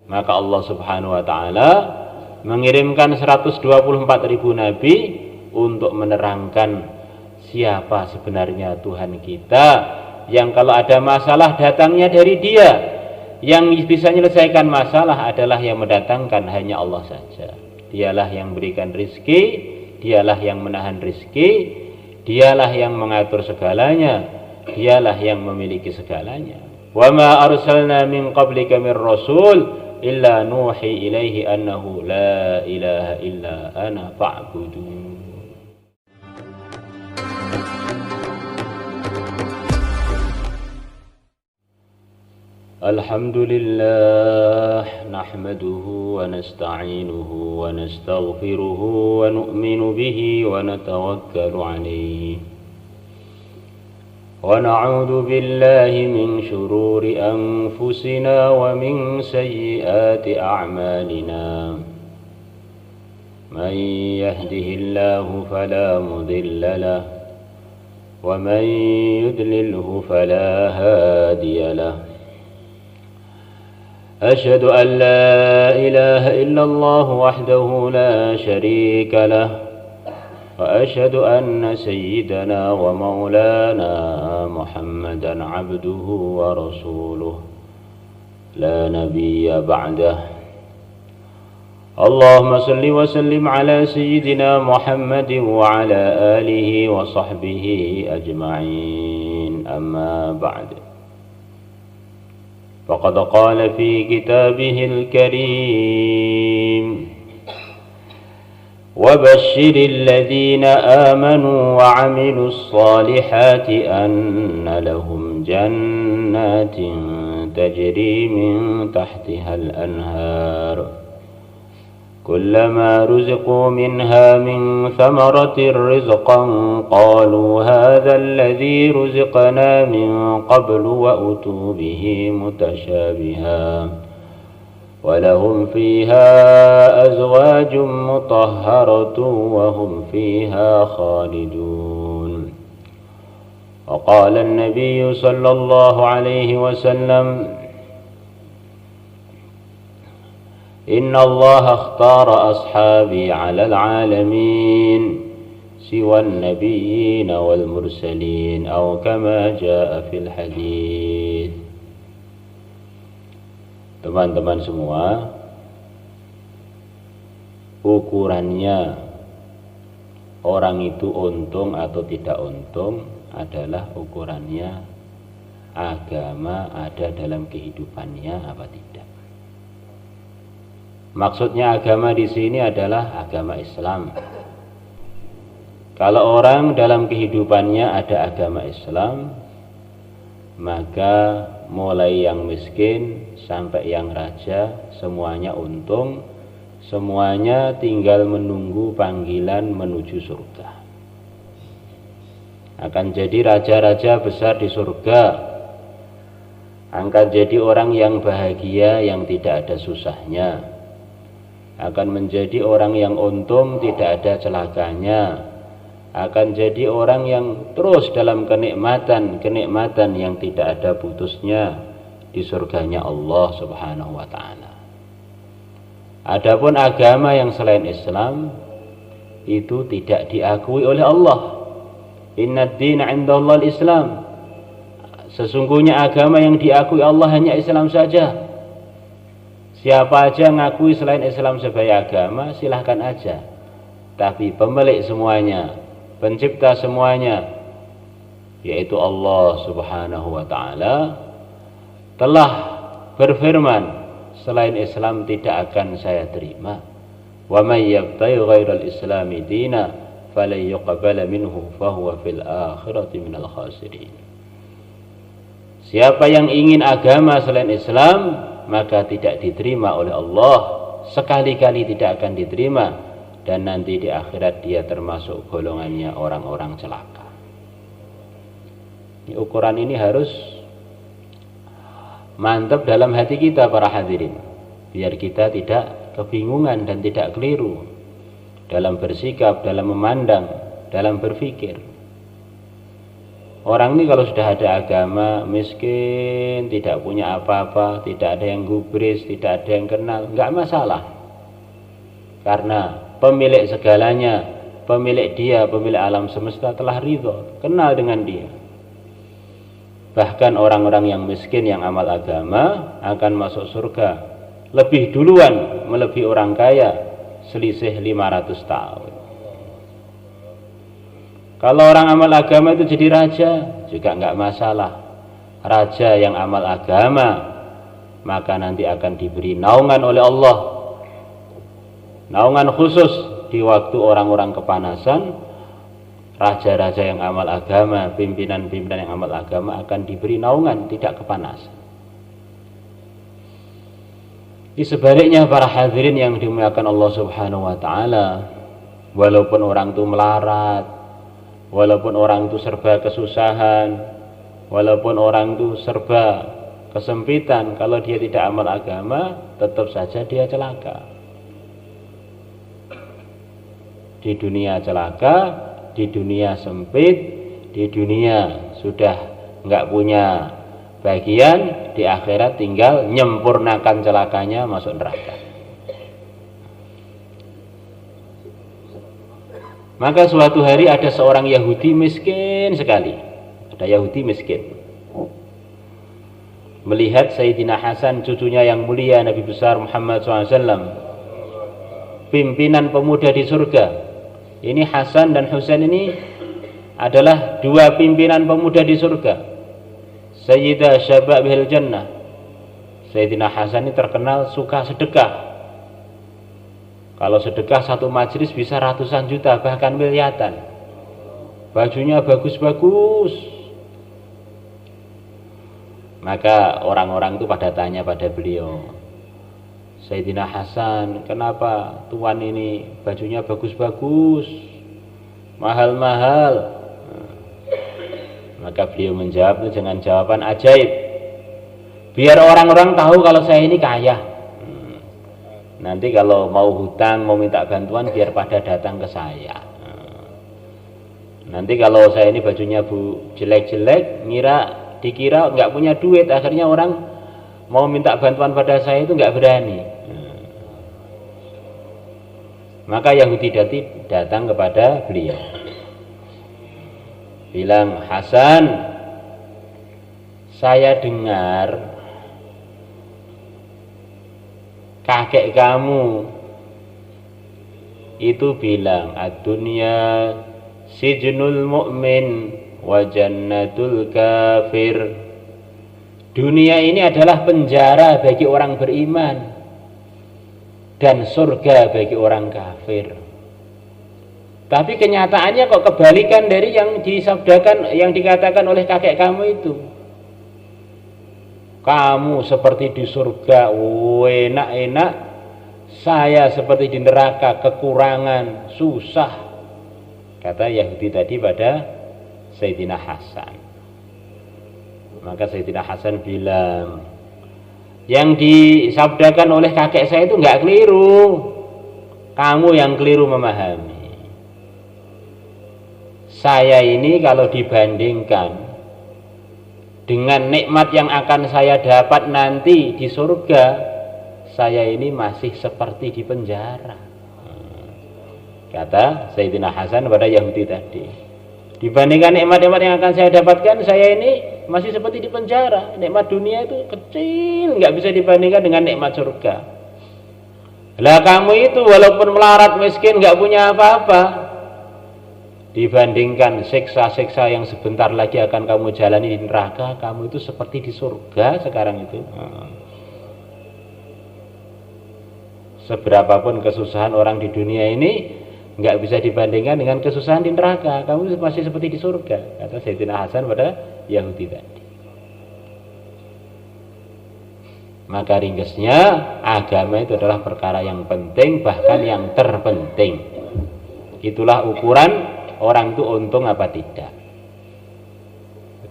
Maka Allah Subhanahu wa taala mengirimkan 124.000 nabi untuk menerangkan siapa sebenarnya Tuhan kita, yang kalau ada masalah datangnya dari Dia, yang bisa menyelesaikan masalah adalah yang mendatangkan hanya Allah saja. Dialah yang berikan rizki, dialah yang menahan rizki, dialah yang mengatur segalanya, dialah yang memiliki segalanya. Wa ma arsalna min qablika min rasul illa nuhi ilaihi annahu la ilaha illa ana fa'budun. Alhamdulillah nahmaduhu wa nasta'inuhu wa nastaghfiruhu wa nu'minu bihi wa natawakkalu alayhi wa na'udzu billahi min shururi anfusina wa min sayyiati a'malina. Man yahdihillahu fala mudilla lahu wa man yudlilhu fala hadiya lahu. أشهد أن لا إله إلا الله وحده لا شريك له وأشهد أن سيدنا ومولانا محمدا عبده ورسوله لا نبي بعده. اللهم صل وسلم على سيدنا محمد وعلى آله وصحبه أجمعين. أما بعد، فقد قال في كتابه الكريم: وبشر الذين آمنوا وعملوا الصالحات أن لهم جنات تجري من تحتها الأنهار كلما رزقوا منها من ثمرة رزقا قالوا هذا الذي رزقنا من قبل وأتوا به متشابها ولهم فيها أزواج مطهرة وهم فيها خالدون. وقال النبي صلى الله عليه وسلم: إن الله اختار أصحابي على العالمين سوى النبيين والمرسلين أو كما جاء في الحديث. Teman-teman semua, ukurannya orang itu untung atau tidak untung adalah ukurannya agama ada dalam kehidupannya apa tidak. Maksudnya agama di sini adalah agama Islam. Kalau orang dalam kehidupannya ada agama Islam, maka mulai yang miskin sampai yang raja semuanya untung, semuanya tinggal menunggu panggilan menuju surga. Akan jadi raja-raja besar di surga, akan jadi orang yang bahagia yang tidak ada susahnya, akan menjadi orang yang untung tidak ada celakanya, akan jadi orang yang terus dalam kenikmatan yang tidak ada putusnya di surganya Allah Subhanahu wa taala. Adapun agama yang selain Islam itu tidak diakui oleh Allah. Innad din 'indallahi al-Islam. Sesungguhnya agama yang diakui Allah hanya Islam saja. Siapa aja ngakui selain Islam sebagai agama, silahkan aja. Tapi pemilik semuanya, pencipta semuanya, yaitu Allah Subhanahu wa ta'ala, telah berfirman, selain Islam tidak akan saya terima. Wa may yabtaghi ghairal islami dina falan yuqbala minhu fahuwa fil akhirati minal khasirin. Siapa yang ingin agama selain Islam, maka tidak diterima oleh Allah, sekali-kali tidak akan diterima, dan nanti di akhirat dia termasuk golongannya orang-orang celaka. Ukuran ini harus mantap dalam hati kita para hadirin, biar kita tidak kebingungan dan tidak keliru dalam bersikap, dalam memandang, dalam berpikir. Orang ini kalau sudah ada agama, miskin, tidak punya apa-apa, tidak ada yang gubris, tidak ada yang kenal, nggak masalah. Karena pemilik segalanya, pemilik dia, pemilik alam semesta telah ridho, kenal dengan dia. Bahkan orang-orang yang miskin yang amal agama akan masuk surga lebih duluan melebihi orang kaya selisih 500 tahun. Kalau orang amal agama itu jadi raja juga nggak masalah. Raja yang amal agama maka nanti akan diberi naungan oleh Allah, naungan khusus di waktu orang-orang kepanasan. Raja-raja yang amal agama, pimpinan-pimpinan yang amal agama akan diberi naungan, tidak kepanasan. Di sebaliknya para hadirin yang dimuliakan Allah Subhanahu wa taala, walaupun orang itu melarat, walaupun orang itu serba kesusahan, walaupun orang itu serba kesempitan, kalau dia tidak amal agama, tetap saja dia celaka. Di dunia celaka, di dunia sempit, di dunia sudah nggak punya bagian, di akhirat tinggal nyempurnakan celakanya masuk neraka. Maka suatu hari ada seorang Yahudi miskin sekali. Ada Yahudi miskin. Melihat Sayyidina Hasan, cucunya yang mulia Nabi besar Muhammad SAW, pimpinan pemuda di surga. Ini Hasan dan Husain ini adalah dua pimpinan pemuda di surga. Sayyidah Syababihil Jannah. Sayyidina Hasan ini terkenal suka sedekah. Kalau sedekah satu majelis bisa ratusan juta, bahkan miliaran. Bajunya bagus-bagus. Maka orang-orang itu pada tanya pada beliau, Sayyidina Hasan, kenapa tuan ini bajunya bagus-bagus, mahal-mahal? Maka beliau menjawab itu dengan jawaban ajaib. Biar orang-orang tahu kalau saya ini kaya. Nanti kalau mau hutang, mau minta bantuan, biar pada datang ke saya. Nanti kalau saya ini bajunya jelek-jelek, dikira nggak punya duit, akhirnya orang mau minta bantuan pada saya itu nggak berani. Maka Yahudi datang kepada beliau, bilang, Hasan, saya dengar kakek kamu itu bilang, ad-dunya sijnul mu'min wa jannatul kafir. Dunia ini adalah penjara bagi orang beriman dan surga bagi orang kafir. Tapi kenyataannya kok kebalikan dari yang disabdakan, yang dikatakan oleh kakek kamu itu. Kamu seperti di surga, enak-enak. Saya seperti di neraka, kekurangan, susah. Kata Yahudi tadi pada Sayyidina Hasan. Maka Sayyidina Hasan bilang, yang disabdakan oleh kakek saya itu enggak keliru, kamu yang keliru memahami. Saya ini kalau dibandingkan dengan nikmat yang akan saya dapat nanti di surga, saya ini masih seperti di penjara. Kata Sayyidina Hasan pada Yahudi tadi, dibandingkan nikmat-nikmat yang akan saya dapatkan, saya ini masih seperti di penjara. Nikmat dunia itu kecil, nggak bisa dibandingkan dengan nikmat surga. Lah kamu itu walaupun melarat miskin, nggak punya apa-apa, dibandingkan siksa-siksa yang sebentar lagi akan kamu jalani di neraka, kamu itu seperti di surga sekarang itu. Seberapapun kesusahan orang di dunia ini nggak bisa dibandingkan dengan kesusahan di neraka, kamu masih seperti di surga, kata Sayyidina Hasan pada Yahudi tadi. Maka ringkasnya, agama itu adalah perkara yang penting, bahkan yang terpenting. Itulah ukuran orang itu untung apa tidak.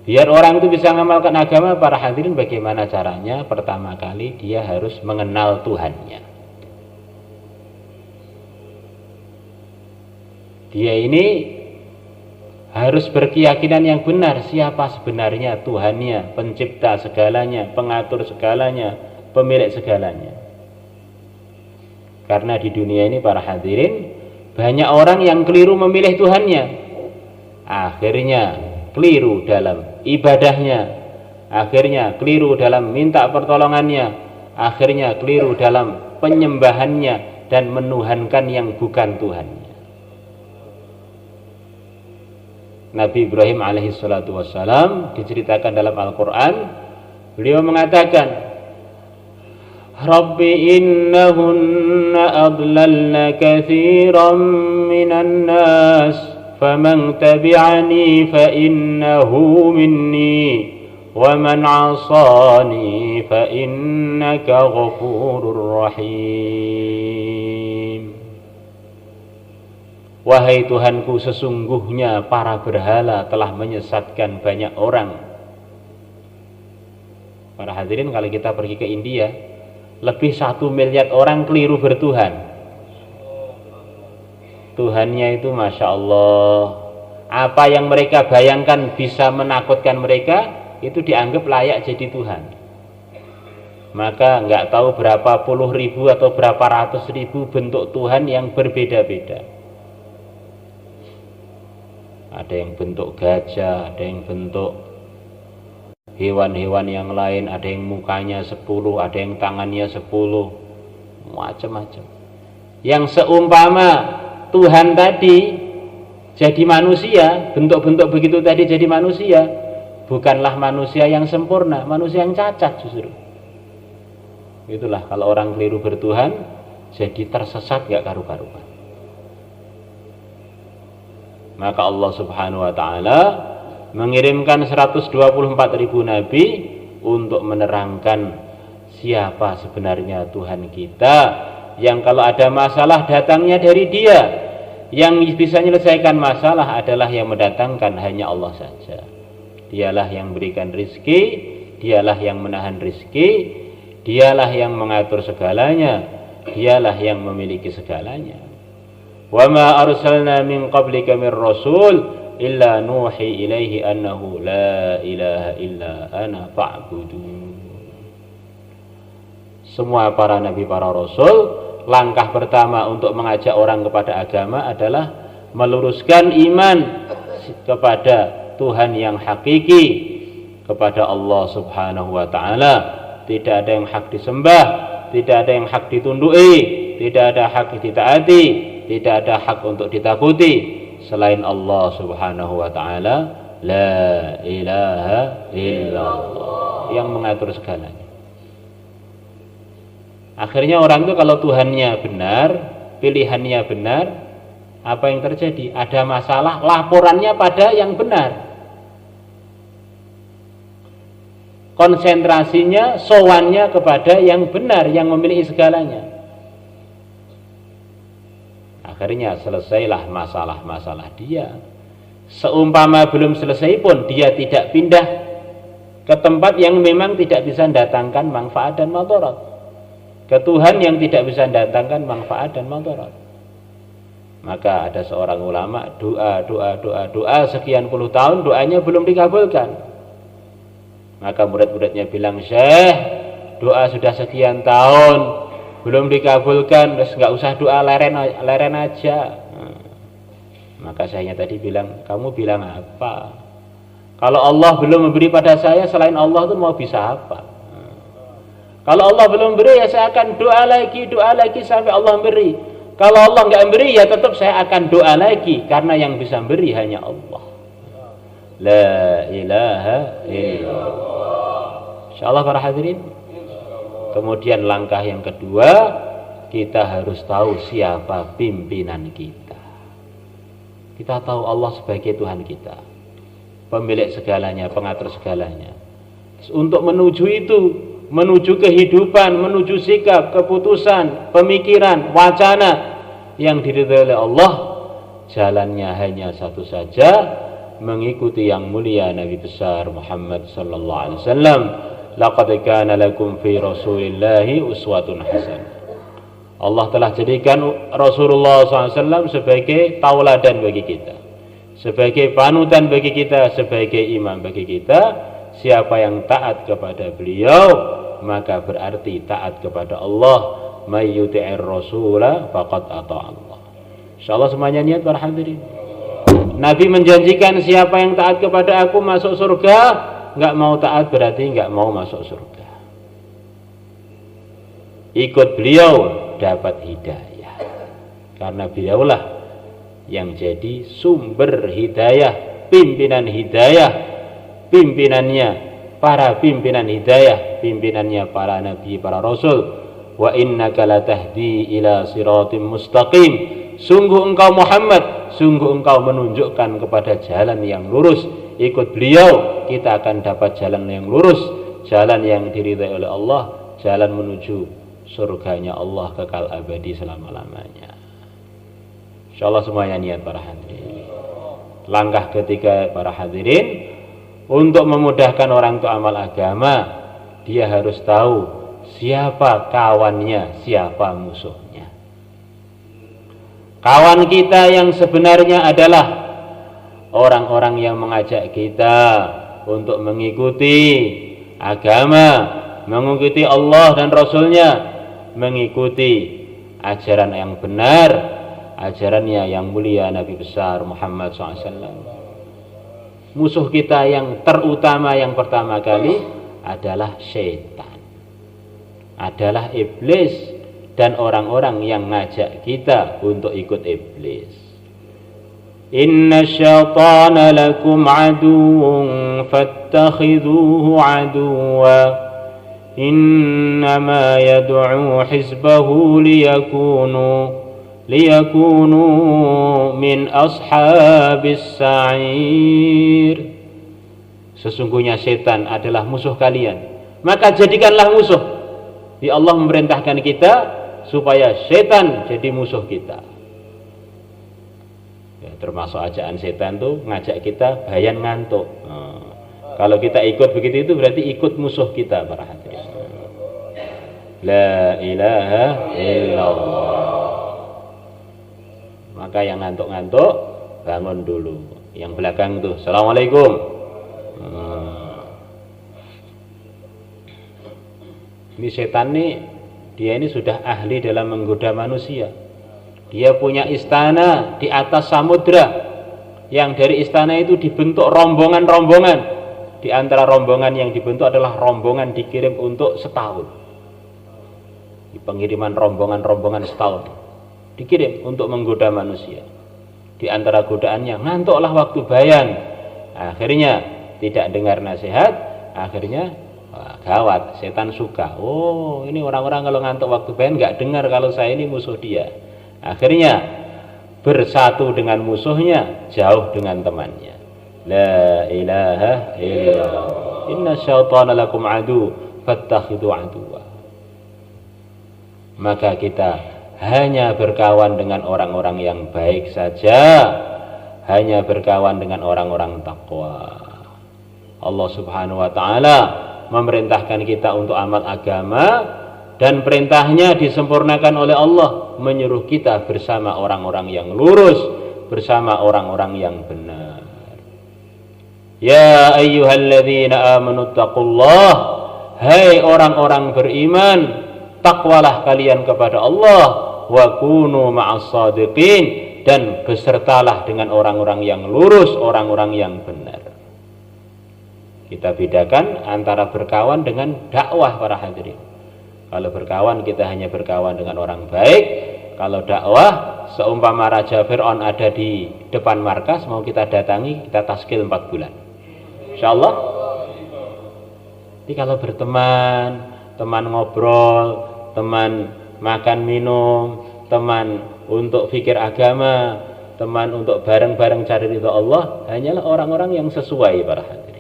Biar orang itu bisa mengamalkan agama, para hadirin, bagaimana caranya? Pertama kali dia harus mengenal Tuhannya. Dia ini harus berkeyakinan yang benar siapa sebenarnya Tuhannya, pencipta segalanya, pengatur segalanya, pemilik segalanya. Karena di dunia ini para hadirin banyak orang yang keliru memilih Tuhannya, akhirnya keliru dalam ibadahnya, akhirnya keliru dalam minta pertolongannya, akhirnya keliru dalam penyembahannya dan menuhankan yang bukan Tuhannya. Nabi Ibrahim alaihissalatu wassalam diceritakan dalam Al-Quran, beliau mengatakan, Rabbi innahunna adlalna kathiran minan nas faman tabi'ani fa innahu minni wa man 'asani fa innaka ghafurur rahim. Wahai Tuhanku, sesungguhnya para berhala telah menyesatkan banyak orang. Para hadirin, kalau kita pergi ke India, lebih 1 miliar orang keliru bertuhan. Tuhannya itu Masya Allah, apa yang mereka bayangkan bisa menakutkan mereka, itu dianggap layak jadi Tuhan. Maka nggak tahu berapa puluh ribu atau berapa ratus ribu bentuk Tuhan yang berbeda-beda. Ada yang bentuk gajah, ada yang bentuk hewan-hewan yang lain, ada yang mukanya 10, ada yang tangannya 10, macam-macam. Yang seumpama Tuhan tadi jadi manusia, bentuk-bentuk begitu tadi jadi manusia, bukanlah manusia yang sempurna, manusia yang cacat justru. Itulah kalau orang keliru bertuhan, jadi tersesat gak karu-karuan. Maka Allah subhanahu wa ta'ala mengirimkan 124.000 nabi untuk menerangkan siapa sebenarnya Tuhan kita, yang kalau ada masalah datangnya dari Dia, yang bisa menyelesaikan masalah adalah yang mendatangkan hanya Allah saja. Dialah yang berikan rizki, Dialah yang menahan rizki, Dialah yang mengatur segalanya, Dialah yang memiliki segalanya. Wa ma arsalna min qablika min rasul illa nuhi ilaihi annahu la ilaha illa ana fa'budun. Semua para nabi, para rasul, langkah pertama untuk mengajak orang kepada agama adalah meluruskan iman kepada Tuhan yang hakiki, kepada Allah subhanahu wa ta'ala. Tidak ada yang hak disembah, tidak ada yang hak ditundui, tidak ada hak ditaati, tidak ada hak untuk ditakuti selain Allah subhanahu wa ta'ala. La ilaha illallah, yang mengatur segalanya. Akhirnya orang itu kalau Tuhannya benar, pilihannya benar, apa yang terjadi? Ada masalah, laporannya pada yang benar, konsentrasinya, sowannya kepada yang benar, yang memiliki segalanya. Akhirnya selesailah masalah-masalah dia. Seumpama belum selesai pun dia tidak pindah ke tempat yang memang tidak bisa mendatangkan manfaat dan madarat, ke Tuhan yang tidak bisa mendatangkan manfaat dan madarat. Maka ada seorang ulama doa sekian puluh tahun, doanya belum dikabulkan. Maka murid-muridnya bilang, Syekh, doa sudah sekian tahun belum dikabulkan, terus nggak usah doa, leren aja. Maka saya tadi bilang, kamu bilang apa? Kalau Allah belum memberi pada saya, selain Allah itu mau bisa apa? Kalau Allah belum beri, ya saya akan doa lagi sampai Allah beri. Kalau Allah nggak beri, ya tetap saya akan doa lagi, karena yang bisa beri hanya Allah. La ilaha illallah. Insyaallah para hadirin. Kemudian langkah yang kedua, kita harus tahu siapa pimpinan kita. Kita tahu Allah sebagai Tuhan kita, pemilik segalanya, pengatur segalanya. Untuk menuju itu, menuju kehidupan, menuju sikap, keputusan, pemikiran, wacana yang diridhai oleh Allah, jalannya hanya satu saja, mengikuti yang mulia Nabi besar Muhammad sallallahu alaihi wasallam. Laqad kana lakum fi Rasulillahi uswatun hasanah. Allah telah jadikan Rasulullah SAW sebagai tauladan bagi kita, sebagai panutan bagi kita, sebagai imam bagi kita. Siapa yang taat kepada beliau, maka berarti taat kepada Allah. May yuti'ir rasula faqad ata Allah. Insyaallah semuanya niat para hadirin. Nabi menjanjikan siapa yang taat kepada aku masuk surga, enggak mau taat berarti enggak mau masuk surga. Ikut beliau dapat hidayah. Karena beliaulah yang jadi sumber hidayah, pimpinan hidayah, pimpinannya para pimpinan hidayah, pimpinannya para nabi, para rasul. Wa innaka latahdi ila siratim mustaqim. Sungguh engkau Muhammad, sungguh engkau menunjukkan kepada jalan yang lurus. Ikut beliau, kita akan dapat jalan yang lurus, jalan yang diridhai oleh Allah, jalan menuju surganya Allah kekal abadi selama-lamanya. Insyaallah semuanya niat para hadirin. Langkah ketiga para hadirin, untuk memudahkan orang untuk amal agama, dia harus tahu siapa kawannya, siapa musuhnya. Kawan kita yang sebenarnya adalah orang-orang yang mengajak kita untuk mengikuti agama, mengikuti Allah dan Rasulnya, mengikuti ajaran yang benar, ajarannya yang mulia Nabi besar Muhammad SAW. Musuh kita yang terutama yang pertama kali adalah syaitan, adalah iblis, dan orang-orang yang ngajak kita untuk ikut iblis. Inna syaitana lakum aduwwun fattakhidhuhu aduwwa innama yad'u hizbahu liyakunu min ashabis sa'ir. Sesungguhnya setan adalah musuh kalian, maka jadikanlah musuh. Ya Allah memerintahkan kita supaya setan jadi musuh kita. Ya, termasuk ajakan setan tuh ngajak kita bayan ngantuk. Kalau kita ikut begitu itu berarti ikut musuh kita para hadirin. La ilaha illallah. Maka yang ngantuk-ngantuk bangun dulu. Yang belakang tuh, assalamualaikum. Ini setan nih, dia ini sudah ahli dalam menggoda manusia. Dia punya istana di atas samudra, yang dari istana itu dibentuk rombongan-rombongan. Di antara rombongan yang dibentuk adalah rombongan dikirim untuk setahun. Pengiriman rombongan-rombongan setahun dikirim untuk menggoda manusia. Di antara godaannya, ngantuklah waktu bayan. Akhirnya tidak dengar nasihat, akhirnya gawat, setan suka. Oh, ini orang-orang kalau ngantuk waktu bayan nggak dengar kalau saya ini musuh dia. Akhirnya bersatu dengan musuhnya, jauh dengan temannya. La ilaha illallah. Inna syaitana lakum adu fattakhidhu aduwwa. Maka kita hanya berkawan dengan orang-orang yang baik saja, hanya berkawan dengan orang-orang takwa. Allah Subhanahu wa taala memerintahkan kita untuk amal agama, dan perintahnya disempurnakan oleh Allah, menyuruh kita bersama orang-orang yang lurus, bersama orang-orang yang benar. Ya ayyuhalladzina amanu taqullah, hai orang-orang beriman, takwalah kalian kepada Allah, wa kunu ma'as shadiqin, dan besertalah dengan orang-orang yang lurus, orang-orang yang benar. Kita bedakan antara berkawan dengan dakwah para hadirin. Kalau berkawan kita hanya berkawan dengan orang baik. Kalau dakwah, seumpama Raja Fir'aun ada di depan markas, mau kita datangi, kita taskil 4 bulan. Insyaallah. Jadi kalau berteman, teman ngobrol, teman makan minum, teman untuk fikir agama, teman untuk bareng-bareng cari ridha Allah, hanyalah orang-orang yang sesuai para hadirin.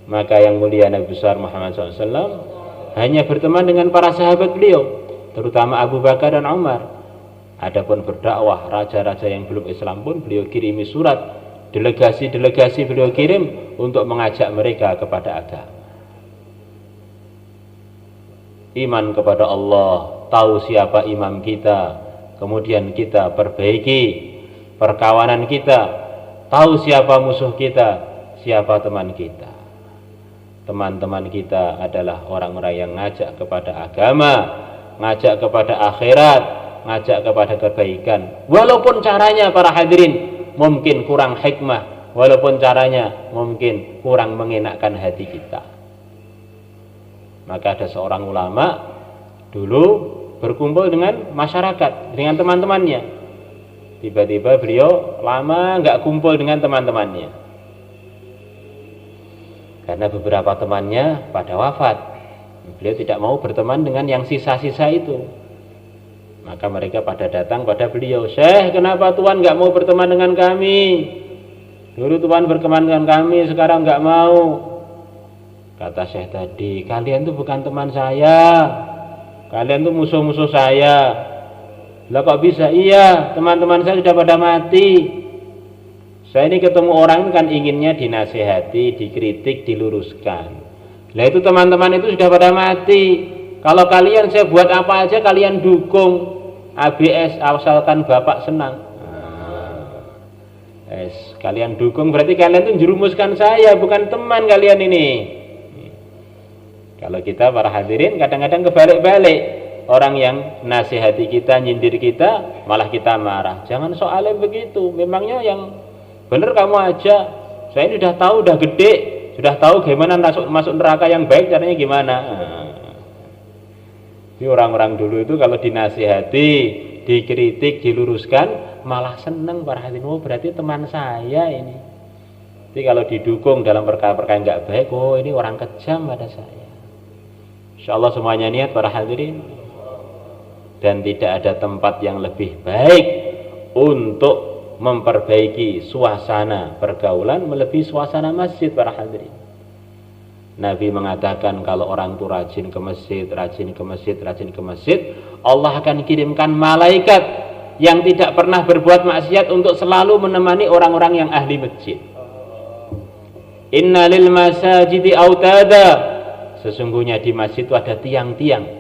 Maka yang mulia Nabi besar Muhammad SAW hanya berteman dengan para sahabat beliau, terutama Abu Bakar dan Umar. Adapun berdakwah, raja-raja yang belum Islam pun beliau kirimi surat, delegasi-delegasi beliau kirim untuk mengajak mereka kepada agama. Iman kepada Allah, tahu siapa imam kita, kemudian kita perbaiki perkawanan kita tahu siapa musuh kita, siapa teman kita. Teman-teman kita adalah orang-orang yang ngajak kepada agama, ngajak kepada akhirat, ngajak kepada kebaikan. Walaupun caranya para hadirin mungkin kurang hikmah, walaupun caranya mungkin kurang mengenakkan hati kita. Maka ada seorang ulama dulu berkumpul dengan masyarakat, dengan teman-temannya. Tiba-tiba beliau lama nggak kumpul dengan teman-temannya, karena beberapa temannya pada wafat. Beliau tidak mau berteman dengan yang sisa-sisa itu. Maka mereka pada datang pada beliau, "Syekh, kenapa Tuan nggak mau berteman dengan kami? Dulu Tuan berteman dengan kami, sekarang nggak mau." Kata Syekh tadi, "Kalian tuh bukan teman saya, kalian tuh musuh-musuh saya." "Lah kok bisa?" "Iya, teman-teman saya sudah pada mati. Saya ini ketemu orang kan inginnya dinasihati, dikritik, diluruskan. Lah itu teman-teman itu sudah pada mati. Kalau kalian saya buat apa aja kalian dukung. ABS asalkan Bapak senang." Kalian dukung berarti kalian tuh jerumuskan saya, bukan teman kalian ini. Kalau kita para hadirin kadang-kadang kebalik-balik. Orang yang nasihati kita, nyindir kita, malah kita marah. Jangan soalnya begitu. Memangnya yang bener kamu aja. Saya ini sudah tahu, udah gede, sudah tahu gimana masuk neraka yang baik caranya gimana. Ini orang-orang dulu itu kalau dinasihati, dikritik, diluruskan, malah seneng para hadirin. Oh, berarti teman saya ini. Jadi kalau didukung dalam perkara-perkara yang nggak baik, oh ini orang kejam pada saya. Insyaallah semuanya niat para hadirin. Dan tidak ada tempat yang lebih baik untuk memperbaiki suasana pergaulan melebihi suasana masjid para hadirin. Nabi mengatakan kalau orang itu rajin ke masjid, rajin ke masjid, rajin ke masjid, Allah akan kirimkan malaikat yang tidak pernah berbuat maksiat untuk selalu menemani orang-orang yang ahli masjid. Inna lil masajidi autada. Sesungguhnya di masjid itu ada tiang-tiang.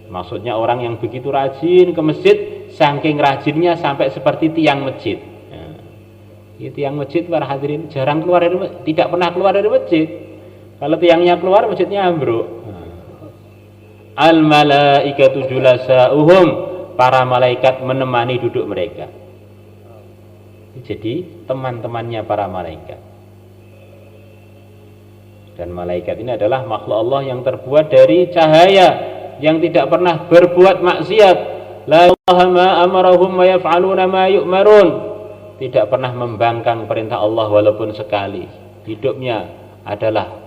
Maksudnya orang yang begitu rajin ke masjid, saking rajinnya sampai seperti tiang masjid. Ya, tiang masjid para hadirin jarang keluar dari masjid, tidak pernah keluar dari masjid. Kalau tiangnya keluar, masjidnya ambruk. Al malaikatu julasauhum, para malaikat menemani duduk mereka. Jadi teman-temannya para malaikat. Dan malaikat ini adalah makhluk Allah yang terbuat dari cahaya, yang tidak pernah berbuat maksiat. La ilaha ma amarahum wa yaf'aluna ma yu'marun. Tidak pernah membangkang perintah Allah walaupun sekali. Hidupnya adalah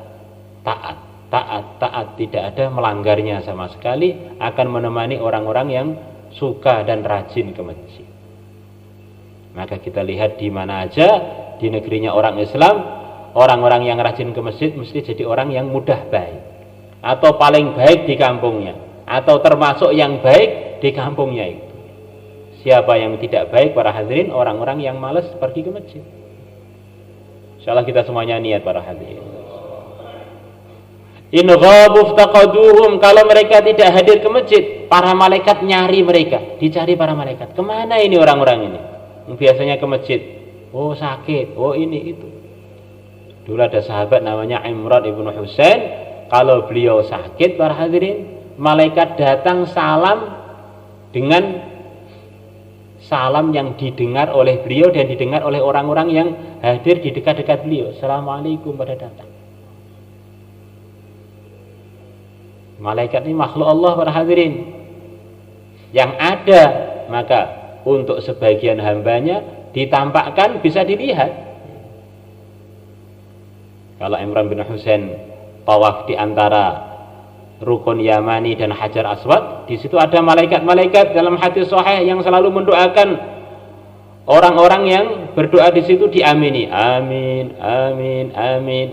taat, taat, taat, tidak ada melanggarnya sama sekali. Akan menemani orang-orang yang suka dan rajin ke masjid. Maka kita lihat di mana aja di negerinya orang Islam, orang-orang yang rajin ke masjid mesti jadi orang yang mudah baik, atau paling baik di kampungnya, atau termasuk yang baik di kampungnya itu. Siapa yang tidak baik para hadirin? Orang-orang yang malas pergi ke masjid. Insyaallah kita semuanya niat para hadirin. In ghabu ftaqaduhum, kalau mereka tidak hadir ke masjid, para malaikat nyari mereka, dicari para malaikat. Kemana ini orang-orang ini? Biasanya ke masjid. Oh sakit, oh ini itu. Dulu ada sahabat namanya Imran ibnu Husain. Kalau beliau sakit para hadirin, malaikat datang salam dengan salam yang didengar oleh beliau dan didengar oleh orang-orang yang hadir di dekat-dekat beliau. Assalamualaikum pada datang. Malaikat ini makhluk Allah para hadirin yang ada, maka untuk sebagian hambanya ditampakkan bisa dilihat. Kalau Imran bin Husain tawaf di antara Rukun Yamani dan Hajar Aswad, di situ ada malaikat-malaikat dalam hadis sahih yang selalu mendoakan orang-orang yang berdoa di situ diamini. Amin, amin, amin.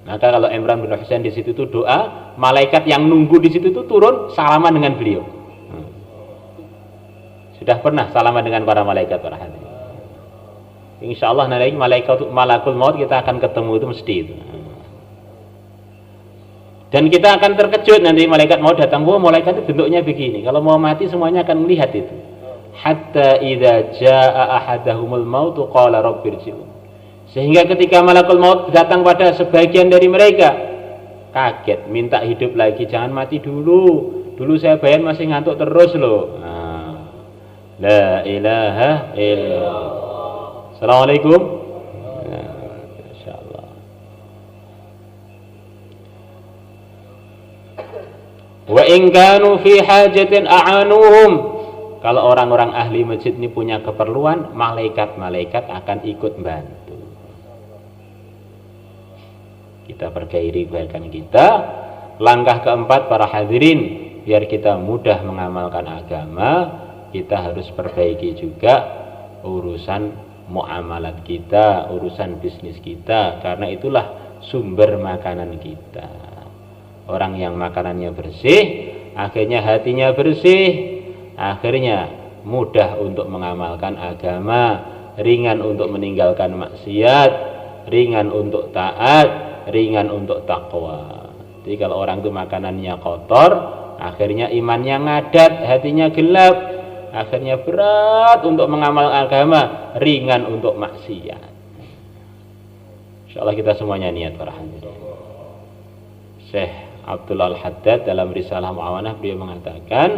Maka kalau Imran bin Husain di situ itu doa, malaikat yang nunggu di situ itu turun salaman dengan beliau. Sudah pernah salaman dengan para malaikat para hadirin. Insyaallah nanti malakul maut kita akan ketemu itu mesti itu. Dan kita akan terkejut nanti malaikat mau datang. Oh, malaikat itu bentuknya begini. Kalau mau mati semuanya akan melihat itu. hatta idza jaa ahadahumul maut qala rabbirji'un. Sehingga ketika malakul maut datang pada sebagian dari mereka, kaget, minta hidup lagi, jangan mati dulu. Dulu saya bayar masih ngantuk terus loh. La ilaha illallah. Assalamualaikum. Insyaallah. Wa in kanu fi hajatin a'anuhum. Kalau orang-orang ahli masjid ini punya keperluan, malaikat-malaikat akan ikut bantu. Kita pergairi kebaikan kita. Langkah keempat para hadirin, biar kita mudah mengamalkan agama, kita harus perbaiki juga urusan muamalat kita, urusan bisnis kita, karena itulah sumber makanan kita. Orang yang makanannya bersih, akhirnya hatinya bersih, akhirnya mudah untuk mengamalkan agama, ringan untuk meninggalkan maksiat, ringan untuk taat, ringan untuk takwa. Jadi kalau orang itu makanannya kotor, akhirnya imannya ngadat, hatinya gelap, akhirnya berat untuk mengamal agama, ringan untuk maksiat. Insyaallah kita semuanya niat para hadirin. Syekh Abdul Al-Haddad dalam Risalah Mu'awanah beliau mengatakan,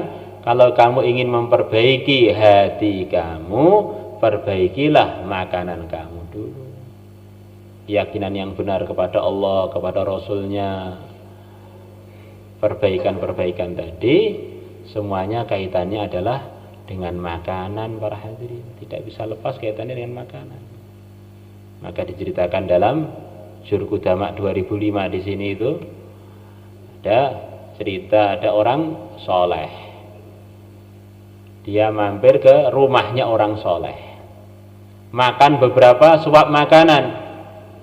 kalau kamu ingin memperbaiki hati kamu, perbaikilah makanan kamu dulu. Keyakinan yang benar kepada Allah, kepada Rasulnya, perbaikan-perbaikan tadi semuanya kaitannya adalah dengan makanan para hadirin, tidak bisa lepas kaitannya dengan makanan. Maka diceritakan dalam Jurku Damak 2005 di sini itu ada cerita, ada orang soleh, dia mampir ke rumahnya orang soleh, makan beberapa suap makanan,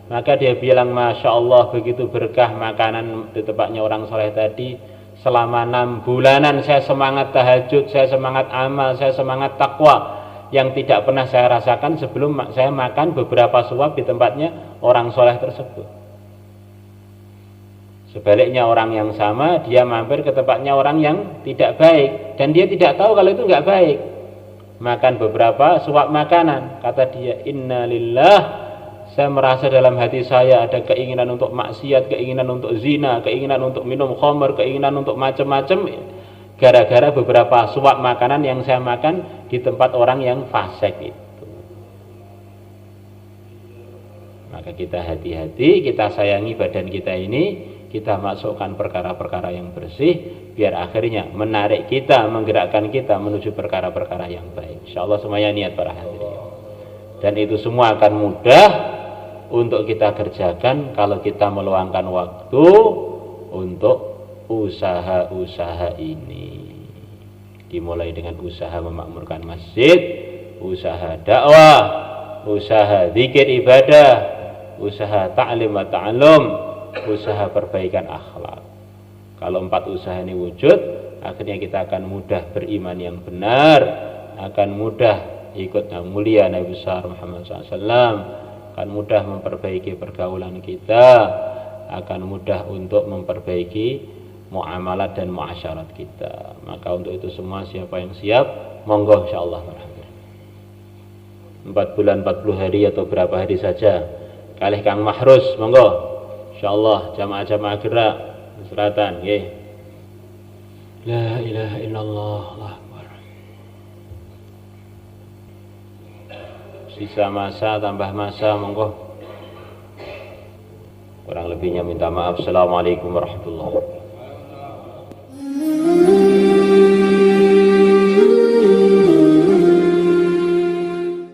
maka dia bilang, Masya Allah, begitu berkah makanan di tempatnya orang soleh tadi. Selama 6 bulanan saya semangat tahajud, saya semangat amal, saya semangat takwa, yang tidak pernah saya rasakan sebelum saya makan beberapa suap di tempatnya orang soleh tersebut. Sebaliknya orang yang sama, dia mampir ke tempatnya orang yang tidak baik, dan dia tidak tahu kalau itu nggak baik. Makan beberapa suap makanan, kata dia, Inna lillah, saya merasa dalam hati saya ada keinginan untuk maksiat, keinginan untuk zina, keinginan untuk minum khamr, keinginan untuk macam-macam, gara-gara beberapa suap makanan yang saya makan di tempat orang yang fasik itu. Maka kita hati-hati, kita sayangi badan kita ini, kita masukkan perkara-perkara yang bersih, biar akhirnya menarik kita, menggerakkan kita menuju perkara-perkara yang baik. InsyaAllah semuanya niat para hadirin. Dan itu semua akan mudah untuk kita kerjakan kalau kita meluangkan waktu untuk usaha-usaha ini. Dimulai dengan usaha memakmurkan masjid, usaha dakwah, usaha zikir ibadah, usaha ta'lim wa ta'allum, usaha perbaikan akhlak. Kalau 4 usaha ini wujud, akhirnya kita akan mudah beriman yang benar, akan mudah ikut yang mulia Nabi besar Muhammad SAW, akan mudah memperbaiki pergaulan kita, akan mudah untuk memperbaiki muamalat dan muasyarat kita. Maka untuk itu semua siapa yang siap, monggo insyaallah. 4 bulan 40 hari atau berapa hari saja. Kalih Kang Mahrus, monggo. Insyaallah jamaah-jamaah gerak selatan nggih. La ilaha illallah, Allahu akbar. Sisa masa tambah masa, monggo. Kurang lebihnya minta maaf. Assalamualaikum warahmatullahi wabarakatuh.